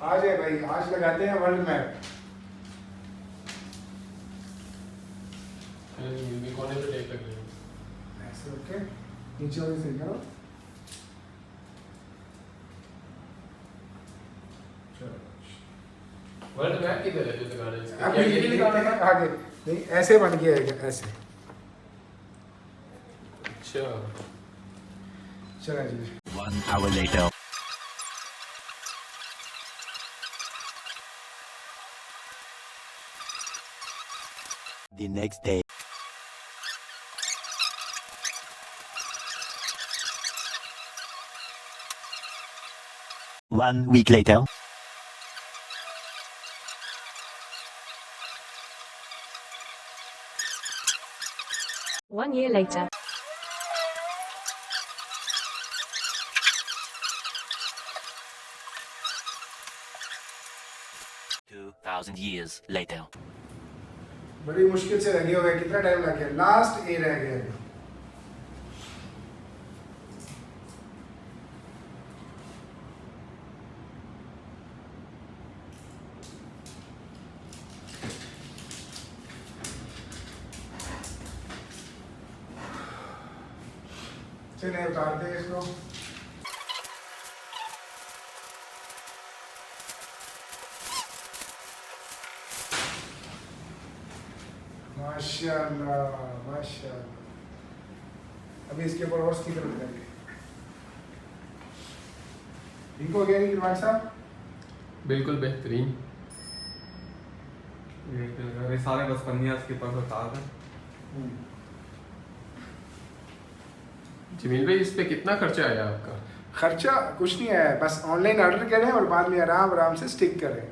आज है भाई, आज लगाते हैं वर्ल्ड मैप। ये कोने पे टेप लग रही है ऐसे ओके, नीचे वाली सही करो। चलो वर्ल्ड मैप किधर है जो दिखाना है? अब क्या ये ये दिखाना देखते हैं था? आगे। नहीं ऐसे बन गया है, ऐसे। अच्छा चलो जी। 1 hour later. The next day. One week later. One year later. Two 2,000 years later. बड़ी मुश्किल से लगे हुए, कितना टाइम लग गया? लास्ट ए रह गया। चलिए उतारते हैं इसको। माशाल्लाह माशाल्लाह। अभी इसके ऊपर और स्टिकर लगाएंगे। ठीक हो गया नहीं भाई साहब? बिल्कुल बेहतरीन। ये सारे बस पन्नियाँ इसके ऊपर उतार दें। जमील भाई इस पे कितना खर्चा आया आपका? खर्चा कुछ नहीं आया, बस ऑनलाइन ऑर्डर करें और बाद में आराम आराम से स्टिक करें।